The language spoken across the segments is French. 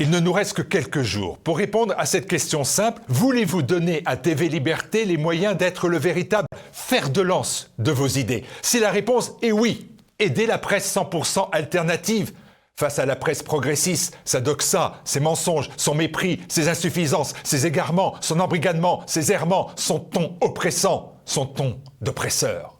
Il ne nous reste que quelques jours pour répondre à cette question simple. Voulez-vous donner à TV Liberté les moyens d'être le véritable fer de lance de vos idées? Si la réponse est oui, aidez la presse 100% alternative. Face à la presse progressiste, sa doxa, ses mensonges, son mépris, ses insuffisances, ses égarements, son embrigadement, ses errements, son ton oppressant, son ton d'oppresseur.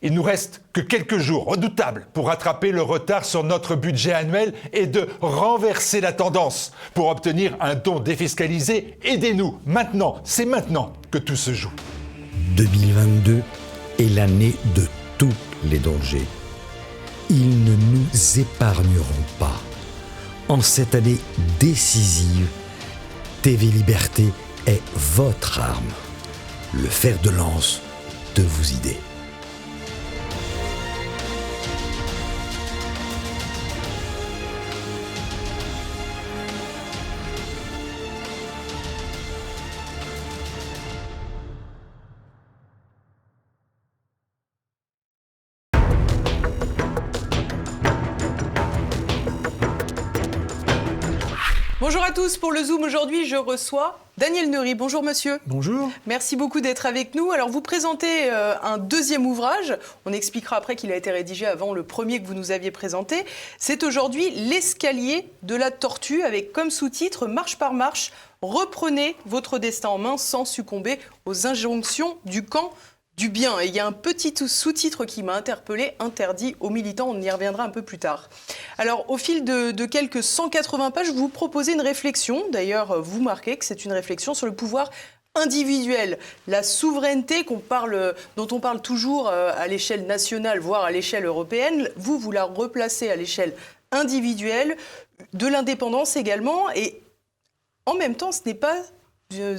Il nous reste que quelques jours redoutables pour rattraper le retard sur notre budget annuel et de renverser la tendance. Pour obtenir un don défiscalisé, aidez-nous maintenant, c'est maintenant que tout se joue. 2022 est l'année de tous les dangers. Ils ne nous épargneront pas. En cette année décisive, TV Liberté est votre arme, le fer de lance de vos idées. Bonjour à tous, pour le Zoom aujourd'hui je reçois Daniel Neury. Bonjour monsieur. Bonjour. Merci beaucoup d'être avec nous. Alors vous présentez un deuxième ouvrage, on expliquera après qu'il a été rédigé avant le premier que vous nous aviez présenté. C'est aujourd'hui L'escalier de la tortue avec comme sous-titre Marche par marche, reprenez votre destin en main sans succomber aux injonctions du camp du bien. Et il y a un petit sous-titre qui m'a interpellé, interdit aux militants, on y reviendra un peu plus tard. Alors au fil de quelques 180 pages, vous proposez une réflexion, d'ailleurs vous marquez que c'est une réflexion sur le pouvoir individuel, la souveraineté dont on parle toujours à l'échelle nationale, voire à l'échelle européenne, vous la replacez à l'échelle individuelle, de l'indépendance également, et en même temps ce n'est pas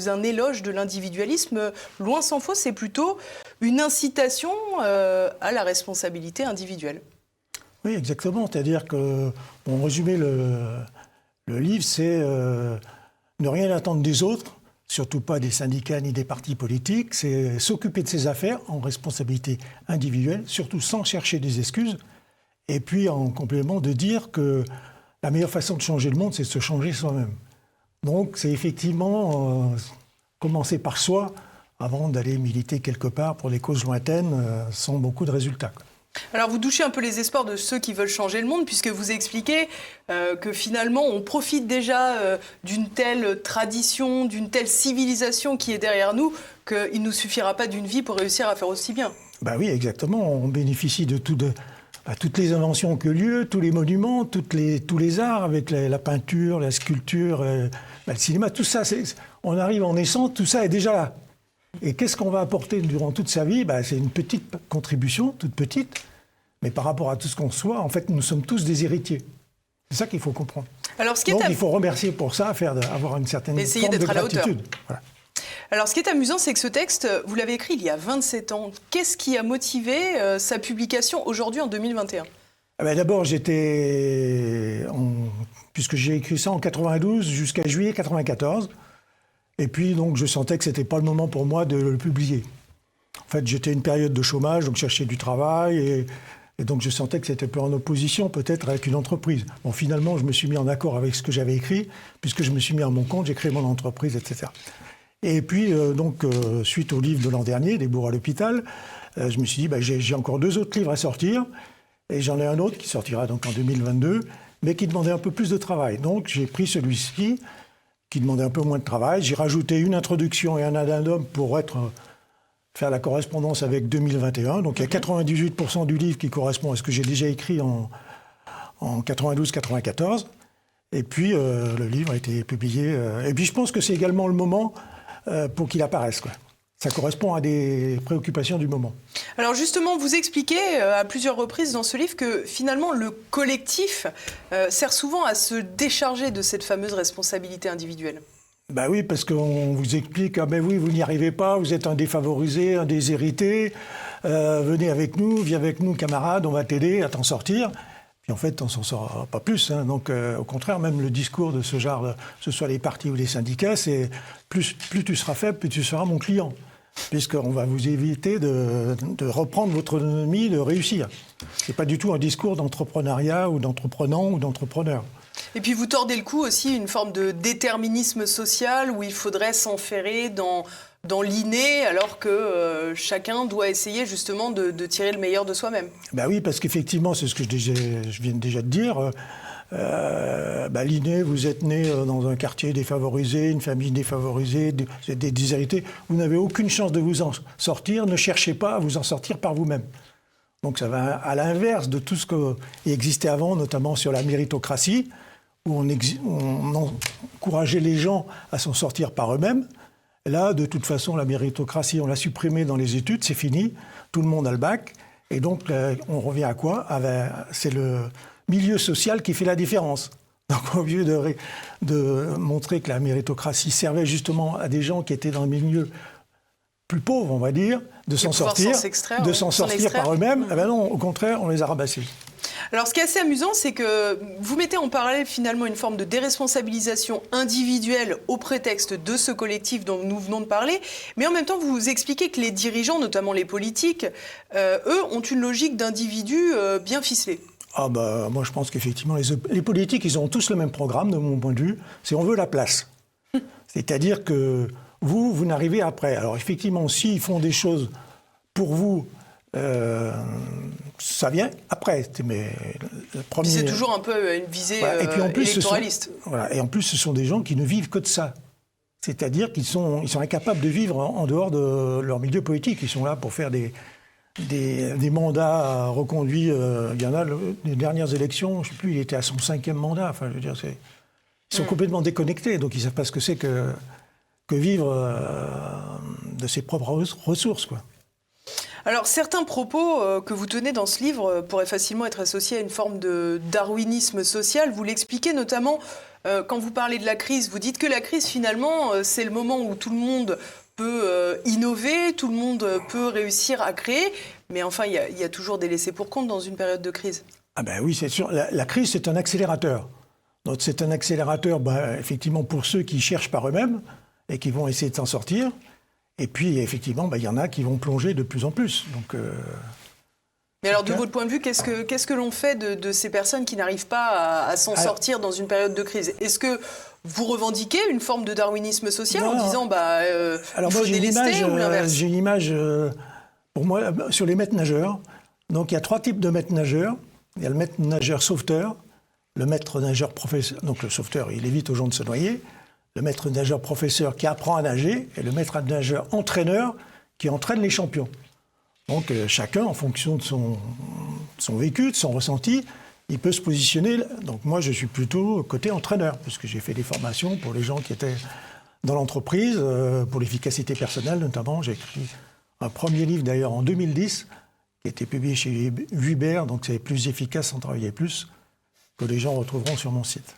un éloge de l'individualisme, loin s'en faut, c'est plutôt une incitation à la responsabilité individuelle. Oui, exactement. C'est-à-dire que, en résumé, le livre, c'est ne rien attendre des autres, surtout pas des syndicats ni des partis politiques, c'est s'occuper de ses affaires en responsabilité individuelle, surtout sans chercher des excuses, et puis en complément de dire que la meilleure façon de changer le monde, c'est de se changer soi-même. Donc, c'est effectivement commencer par soi avant d'aller militer quelque part pour les causes lointaines sans beaucoup de résultats. Alors, vous douchez un peu les espoirs de ceux qui veulent changer le monde, puisque vous expliquez que finalement, on profite déjà d'une telle tradition, d'une telle civilisation qui est derrière nous, qu'il ne nous suffira pas d'une vie pour réussir à faire aussi bien. Ben oui, exactement. On bénéficie de toutes les inventions qui ont lieu, tous les monuments, tous les arts, avec la peinture, la sculpture, le cinéma, tout ça, on arrive en naissant, tout ça est déjà là. Et qu'est-ce qu'on va apporter durant toute sa vie? C'est une petite contribution, toute petite, mais par rapport à tout ce qu'on reçoit, en fait, nous sommes tous des héritiers. C'est ça qu'il faut comprendre. Alors, donc, il faut remercier pour ça, avoir une certaine forme de gratitude. Voilà. Alors, ce qui est amusant, c'est que ce texte, vous l'avez écrit il y a 27 ans. Qu'est-ce qui a motivé sa publication aujourd'hui, en 2021 ? D'abord, puisque j'ai écrit ça en 92 jusqu'à juillet 94. Et puis, donc, je sentais que ce n'était pas le moment pour moi de le publier. En fait, j'étais une période de chômage, donc je cherchais du travail. Et donc, je sentais que c'était un peu en opposition, peut-être, avec une entreprise. Bon, finalement, je me suis mis en accord avec ce que j'avais écrit, puisque je me suis mis à mon compte, j'ai créé mon entreprise, etc. Et puis, suite au livre de l'an dernier, Des bourgs à l'hôpital, je me suis dit, j'ai encore 2 autres livres à sortir. Et j'en ai un autre qui sortira donc en 2022, mais qui demandait un peu plus de travail. Donc j'ai pris celui-ci, qui demandait un peu moins de travail. J'ai rajouté une introduction et un addendum pour faire la correspondance avec 2021. Donc il y a 98% du livre qui correspond à ce que j'ai déjà écrit en 92-94. Et puis le livre a été publié. Et puis je pense que c'est également le moment pour qu'il apparaisse, quoi. Ça correspond à des préoccupations du moment. Alors justement, vous expliquez à plusieurs reprises dans ce livre que finalement le collectif sert souvent à se décharger de cette fameuse responsabilité individuelle. Oui, parce qu'on vous explique, oui, vous n'y arrivez pas, vous êtes un défavorisé, un déshérité, venez avec nous, viens avec nous camarade, on va t'aider à t'en sortir. Puis en fait, on s'en sort pas plus. Donc au contraire, même le discours de ce genre, que ce soit les partis ou les syndicats, c'est plus tu seras faible, plus tu seras mon client. Puisqu'on va vous éviter de reprendre votre autonomie, de réussir. Ce n'est pas du tout un discours d'entrepreneuriat ou d'entreprenant ou d'entrepreneur. Et puis vous tordez le cou aussi, une forme de déterminisme social où il faudrait s'enferrer dans l'inné, alors que chacun doit essayer justement de tirer le meilleur de soi-même. Ben oui, parce qu'effectivement, c'est ce que je viens déjà de dire. L'inné, vous êtes né dans un quartier défavorisé, une famille défavorisée, vous êtes des déshérités, vous n'avez aucune chance de vous en sortir, ne cherchez pas à vous en sortir par vous-même. Donc ça va à l'inverse de tout ce qui existait avant, notamment sur la méritocratie, où on encourageait les gens à s'en sortir par eux-mêmes. Là, de toute façon, la méritocratie, on l'a supprimée dans les études, c'est fini, tout le monde a le bac, et donc on revient à quoi? C'est le milieu social qui fait la différence. Donc au lieu de montrer que la méritocratie servait justement à des gens qui étaient dans le milieu plus pauvres, on va dire, de s'en sortir par eux-mêmes, eh ben non, au contraire, on les a rabassés. Alors ce qui est assez amusant, c'est que vous mettez en parallèle finalement une forme de déresponsabilisation individuelle au prétexte de ce collectif dont nous venons de parler, mais en même temps vous expliquez que les dirigeants, notamment les politiques, eux ont une logique d'individus bien ficelée. Moi je pense qu'effectivement les politiques, ils ont tous le même programme de mon point de vue, c'est on veut la place. C'est-à-dire que vous n'arrivez après. Alors effectivement, s'ils font des choses pour vous, ça vient après. Mais c'est toujours un peu une visée électoraliste. Et en plus, ce sont des gens qui ne vivent que de ça. C'est-à-dire qu'ils sont incapables de vivre en dehors de leur milieu politique. Ils sont là pour faire des mandats reconduits. Il y en a, les dernières élections, je ne sais plus, il était à son 5e mandat. Enfin, je veux dire, ils sont complètement déconnectés, donc ils ne savent pas ce que c'est que vivre de ses propres ressources, quoi. Alors, certains propos que vous tenez dans ce livre pourraient facilement être associés à une forme de darwinisme social. Vous l'expliquez notamment quand vous parlez de la crise. Vous dites que la crise, finalement, c'est le moment où tout le monde peut innover, tout le monde peut réussir à créer. Mais enfin, il y a toujours des laissés pour compte dans une période de crise. Ah ben oui, c'est sûr. La crise, c'est un accélérateur. Donc c'est un accélérateur, effectivement, pour ceux qui cherchent par eux-mêmes et qui vont essayer de s'en sortir. Et puis, effectivement, il y en a qui vont plonger de plus en plus. Donc, mais alors, de votre point de vue, qu'est-ce que l'on fait de ces personnes qui n'arrivent pas à s'en sortir dans une période de crise? Est-ce que vous revendiquez une forme de darwinisme social en disant il faut délester ou l'inverse? J'ai une image, pour moi, sur les maîtres nageurs. Donc, il y a 3 types de maîtres nageurs. Il y a le maître nageur sauveteur, le maître nageur professeur. Donc, le sauveteur, il évite aux gens de se noyer. Le maître nageur professeur qui apprend à nager et le maître nageur entraîneur qui entraîne les champions. Donc chacun, en fonction de son vécu, de son ressenti, il peut se positionner. Donc moi, je suis plutôt côté entraîneur, parce que j'ai fait des formations pour les gens qui étaient dans l'entreprise, pour l'efficacité personnelle notamment. J'ai écrit un premier livre d'ailleurs en 2010, qui a été publié chez Vuibert, donc c'est plus efficace sans travailler plus, que les gens retrouveront sur mon site.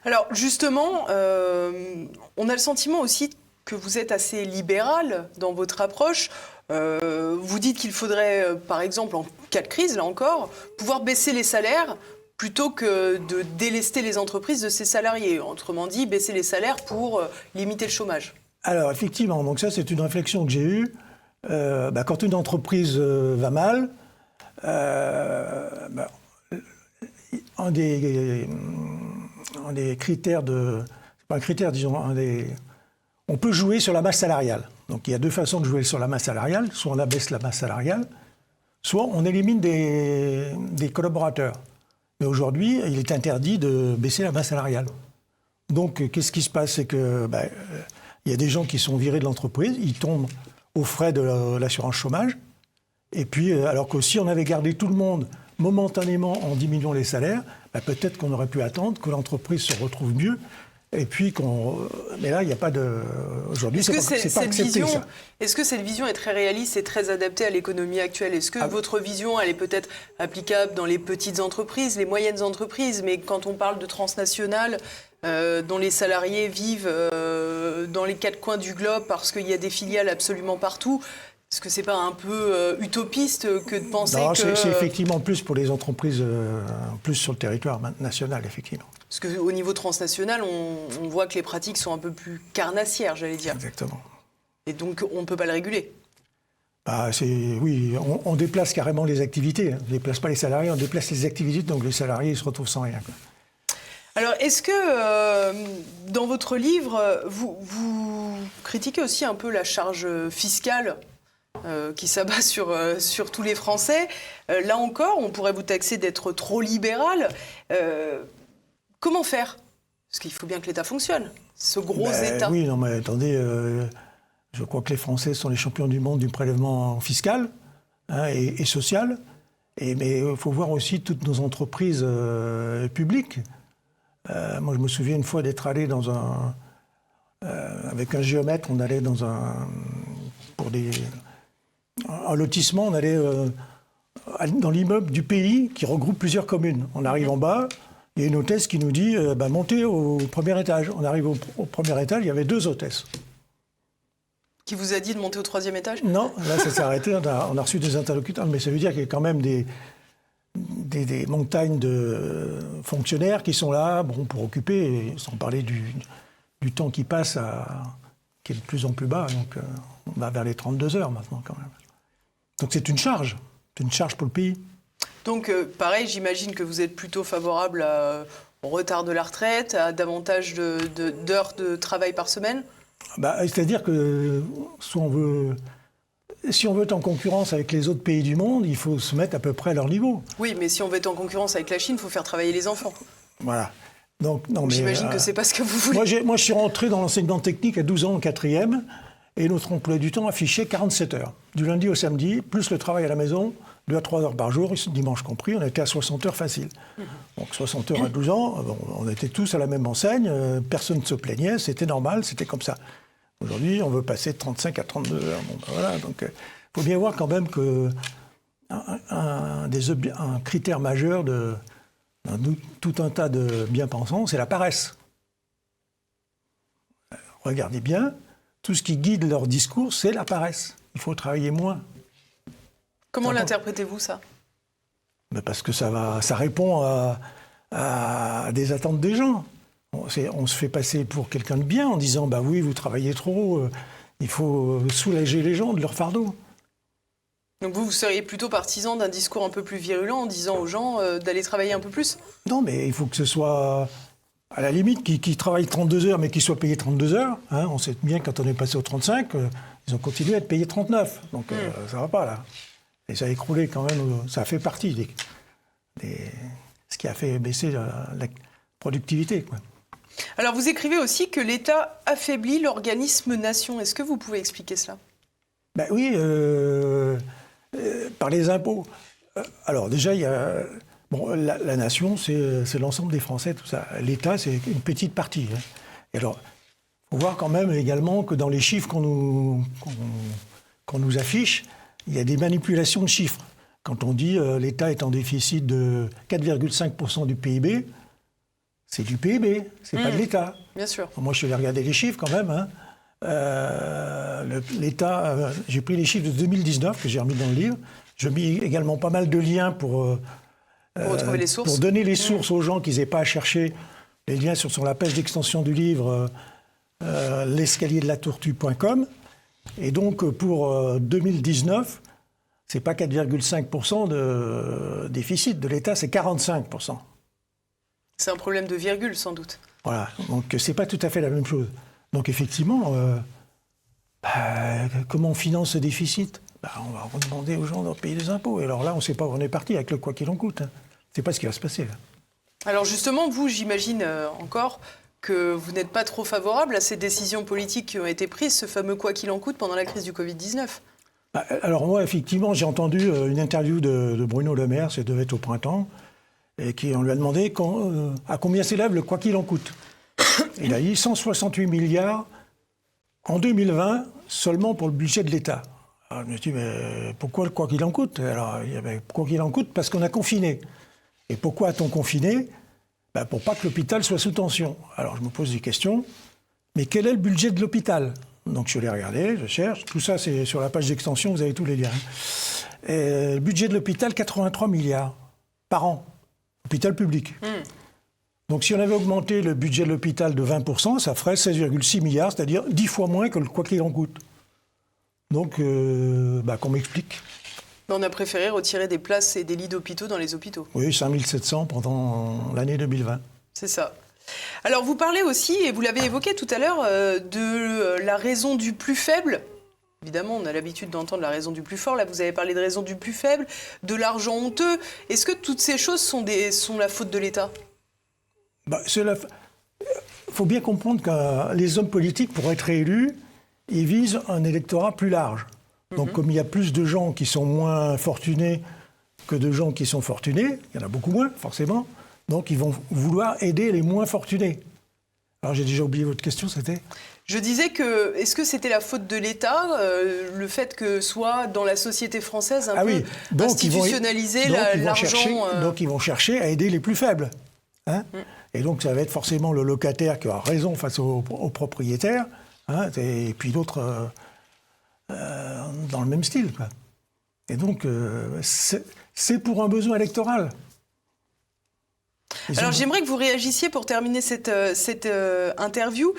Alors justement, on a le sentiment aussi que vous êtes assez libéral dans votre approche. Vous dites qu'il faudrait, par exemple, en cas de crise, là encore, pouvoir baisser les salaires plutôt que de délester les entreprises de ses salariés. Autrement dit, baisser les salaires pour limiter le chomage. Alors effectivement, donc ça c'est une réflexion que j'ai eue. Quand une entreprise va mal, un des critères c'est pas un critère, disons, on peut jouer sur la masse salariale. Donc il y a 2 façons de jouer sur la masse salariale. Soit on abaisse la masse salariale, soit on élimine des collaborateurs. Mais aujourd'hui, il est interdit de baisser la masse salariale. Donc qu'est-ce qui se passe? C'est que il y a des gens qui sont virés de l'entreprise, ils tombent aux frais de l'assurance chômage. Et puis, alors que si on avait gardé tout le monde momentanément en diminuant les salaires, peut-être qu'on aurait pu attendre que l'entreprise se retrouve mieux. Et puis mais là, il n'y a pas de. Aujourd'hui, c'est pas accepté, ça. Est-ce que cette vision est très réaliste et très adaptée à l'économie actuelle? Est-ce que votre vision, elle est peut-être applicable dans les petites entreprises, les moyennes entreprises, mais quand on parle de transnationales, dont les salariés vivent dans les 4 coins du globe parce qu'il y a des filiales absolument partout, est-ce que c'est pas un peu utopiste que de penser que... C'est effectivement plus pour les entreprises, plus sur le territoire national, effectivement. Parce qu'au niveau transnational, on voit que les pratiques sont un peu plus carnassières, j'allais dire. Exactement. Et donc, on ne peut pas le réguler. Oui, on déplace carrément les activités. On ne déplace pas les salariés, on déplace les activités, donc les salariés ils se retrouvent sans rien, quoi. Alors, est-ce que dans votre livre, vous critiquez aussi un peu la charge fiscale qui s'abat sur tous les Français? Là encore, on pourrait vous taxer d'être trop libéral. Comment faire? Parce qu'il faut bien que l'État fonctionne, ce gros État. Oui, non mais attendez, je crois que les Français sont les champions du monde du prélèvement fiscal et social. Mais il faut voir aussi toutes nos entreprises publiques. Moi, je me souviens une fois d'être allé dans avec un géomètre, on allait dans un lotissement, on allait dans l'immeuble du pays qui regroupe plusieurs communes. On arrive en bas, il y a une hôtesse qui nous dit montez au premier étage. On arrive au premier étage, il y avait 2 hôtesses. Qui vous a dit de monter au 3e étage? Non, là ça s'est arrêté, on a reçu des interlocuteurs, mais ça veut dire qu'il y a quand même des montagnes de fonctionnaires qui sont là pour occuper, sans parler du temps qui passe, qui est de plus en plus bas. Donc on va vers les 32 heures maintenant quand même. Donc c'est une charge pour le pays. Donc pareil, j'imagine que vous êtes plutôt favorable au retard de la retraite, à davantage d'heures de travail par semaine? C'est-à-dire que si on veut être en concurrence avec les autres pays du monde, il faut se mettre à peu près à leur niveau. Oui, mais si on veut être en concurrence avec la Chine, il faut faire travailler les enfants. Voilà. Donc j'imagine que c'est pas ce que vous voulez. Moi, je suis rentré dans l'enseignement technique à 12 ans en 4e, et notre emploi du temps affichait 47 heures. Du lundi au samedi, plus le travail à la maison, 2 à 3 heures par jour, dimanche compris, on était à 60 heures facile. Donc 60 heures à 12 ans, on était tous à la même enseigne, personne ne se plaignait, c'était normal, c'était comme ça. Aujourd'hui, on veut passer de 35 à 32 heures. Voilà, donc il faut bien voir quand même que un critère majeur dans tout un tas de bien-pensants, c'est la paresse. Regardez bien, tout ce qui guide leur discours, c'est la paresse. Il faut travailler moins. Comment l'interprétez-vous, ça? Parce que ça répond à des attentes des gens. On se fait passer pour quelqu'un de bien en disant « oui, vous travaillez trop, il faut soulager les gens de leur fardeau ». Donc vous seriez plutôt partisan d'un discours un peu plus virulent en disant aux gens d'aller travailler un peu plus? Non, mais il faut que ce soit, à la limite, qui travaillent 32 heures, mais qui soient payés 32 heures. On sait bien que quand on est passé aux 35, ils ont continué à être payés 39. Donc ça ne va pas, là. Et ça a écroulé quand même, ça a fait partie ce qui a fait baisser la productivité, quoi. Alors vous écrivez aussi que l'État affaiblit l'organisme nation. Est-ce que vous pouvez expliquer cela? Oui, par les impôts. Alors déjà, il y a la nation, c'est l'ensemble des Français, tout ça. L'État, c'est une petite partie. Et alors, il faut voir quand même également que dans les chiffres qu'on nous affiche, il y a des manipulations de chiffres. Quand on dit l'État est en déficit de 4,5% du PIB, c'est du PIB, c'est pas de l'État. Bien sûr. Moi, je suis allé regarder les chiffres quand même. L'État, j'ai pris les chiffres de 2019 que j'ai remis dans le livre. Je mis également pas mal de liens pour retrouver les sources. Pour donner les sources aux gens qu'ils n'aient pas à chercher. Les liens sont sur la page d'extension du livre l'escalierdelatourtue.com. Et donc pour 2019, c'est pas 4,5% de déficit de l'État, c'est 45%. C'est un problème de virgule, sans doute. Voilà, donc c'est pas tout à fait la même chose. Donc effectivement, comment on finance ce déficit? On va demander aux gens de payer des impôts. Et alors là, on ne sait pas où on est parti avec le quoi qu'il en coûte. C'est pas ce qui va se passer, là. Alors justement, vous, j'imagine encore que vous n'êtes pas trop favorable à ces décisions politiques qui ont été prises, ce fameux quoi qu'il en coûte pendant la crise du Covid-19. Alors moi, effectivement, j'ai entendu une interview de Bruno Le Maire, ça devait être au printemps, et on lui a demandé à combien s'élève le quoi qu'il en coûte. Il a dit 168 milliards en 2020 seulement pour le budget de l'État. Alors je me suis dit, mais pourquoi le quoi qu'il en coûte? Alors il y avait quoi qu'il en coûte parce qu'on a confiné. Et pourquoi a-t-on confiné? Pour pas que l'hôpital soit sous tension. Alors je me pose des questions, mais quel est le budget de l'hôpital? Donc je l'ai regardé, je cherche, tout ça c'est sur la page d'extension, vous avez tous les liens. Et le budget de l'hôpital, 83 milliards par an, hôpital public. Donc si on avait augmenté le budget de l'hôpital de 20%, ça ferait 16,6 milliards, c'est-à-dire 10 fois moins que le quoi qu'il en coûte. Donc, qu'on m'explique. On a préféré retirer des places et des lits d'hôpitaux dans les hôpitaux. Oui, 5700 pendant l'année 2020. C'est ça. Alors vous parlez aussi, et vous l'avez évoqué tout à l'heure, de la raison du plus faible. Évidemment, on a l'habitude d'entendre la raison du plus fort. Là, vous avez parlé de raison du plus faible, de l'argent honteux. Est-ce que toutes ces choses sont la faute de l'État ? Faut bien comprendre que les hommes politiques, pour être élus, ils visent un électorat plus large. Donc, comme il y a plus de gens qui sont moins fortunés que de gens qui sont fortunés, il y en a beaucoup moins, forcément, donc ils vont vouloir aider les moins fortunés. Alors, j'ai déjà oublié votre question, c'était ? Je disais que, est-ce que c'était la faute de l'État, le fait que soit dans la société française un peu donc institutionnalisé l'argent... Donc, ils vont chercher à aider les plus faibles. Hein Et donc, ça va être forcément le locataire qui aura raison face au propriétaire, hein, et puis d'autres dans le même style, quoi. Et donc, c'est pour un besoin électoral. Alors, j'aimerais que vous réagissiez, pour terminer cette interview,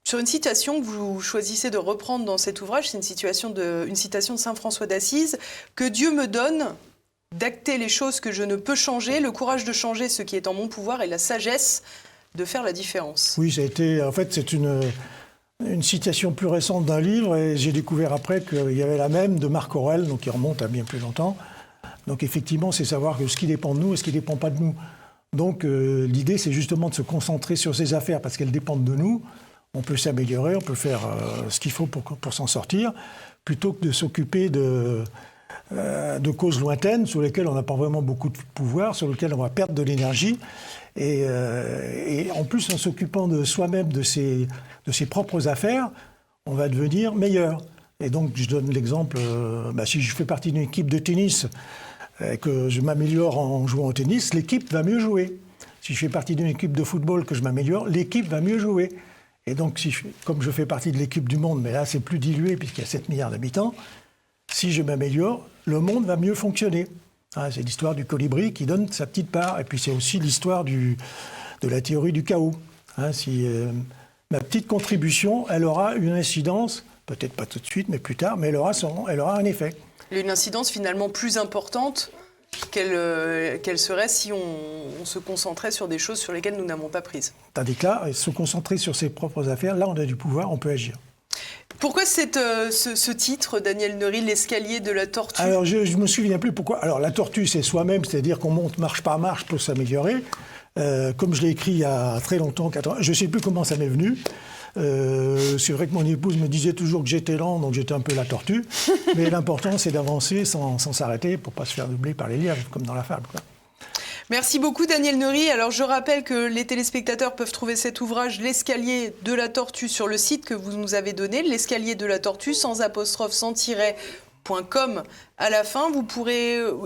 sur une citation que vous choisissez de reprendre dans cet ouvrage. C'est une citation de saint François d'Assise. « Que Dieu me donne d'acter les choses que je ne peux changer, le courage de changer ce qui est en mon pouvoir et la sagesse de faire la différence. » Oui, en fait, c'est une citation plus récente d'un livre, et j'ai découvert après qu'il y avait la même de Marc Aurèle, donc qui remonte à bien plus longtemps. Donc effectivement, c'est savoir que ce qui dépend de nous et ce qui ne dépend pas de nous. Donc l'idée, c'est justement de se concentrer sur ces affaires parce qu'elles dépendent de nous. On peut s'améliorer, on peut faire ce qu'il faut pour s'en sortir, plutôt que de s'occuper de causes lointaines sur lesquelles on n'a pas vraiment beaucoup de pouvoir, sur lesquelles on va perdre de l'énergie. Et en plus, en s'occupant de soi-même, de ses propres affaires, on va devenir meilleur. Et donc, je donne l'exemple, si je fais partie d'une équipe de tennis, que je m'améliore en jouant au tennis, l'équipe va mieux jouer. Si je fais partie d'une équipe de football, que je m'améliore, l'équipe va mieux jouer. Et donc, comme je fais partie de l'équipe du monde, mais là c'est plus dilué puisqu'il y a 7 milliards d'habitants, si je m'améliore, le monde va mieux fonctionner. C'est l'histoire du colibri qui donne sa petite part. Et puis c'est aussi l'histoire de la théorie du chaos. Si ma petite contribution, elle aura une incidence, peut-être pas tout de suite, mais plus tard, mais elle aura un effet. Une incidence finalement plus importante qu'elle serait si on se concentrait sur des choses sur lesquelles nous n'avons pas prise. Tandis que là, se concentrer sur ses propres affaires, là on a du pouvoir, on peut agir. Pourquoi ce titre, Daniel Neury, l'escalier de la tortue ? Alors je ne me souviens plus pourquoi. Alors la tortue, c'est soi-même, c'est-à-dire qu'on monte marche par marche pour s'améliorer. Comme je l'ai écrit il y a très longtemps, je ne sais plus comment ça m'est venu. C'est vrai que mon épouse me disait toujours que j'étais lent, donc j'étais un peu la tortue. Mais l'important, c'est d'avancer sans s'arrêter pour ne pas se faire doubler par les lièvres, comme dans la fable, quoi. Merci beaucoup, Daniel Neury. Alors, je rappelle que les téléspectateurs peuvent trouver cet ouvrage, L'escalier de la tortue, sur le site que vous nous avez donné, l'escalier de la tortue, sans apostrophe, sans tiret, .com à la fin.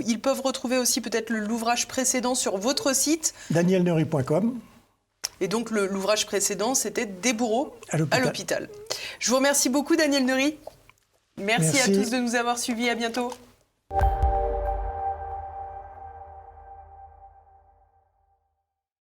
Ils peuvent retrouver aussi peut-être l'ouvrage précédent sur votre site. danielneury.com. Et donc, l'ouvrage précédent, c'était Des bourreaux à l'hôpital. Je vous remercie beaucoup, Daniel Neury. Merci à tous de nous avoir suivis. À bientôt.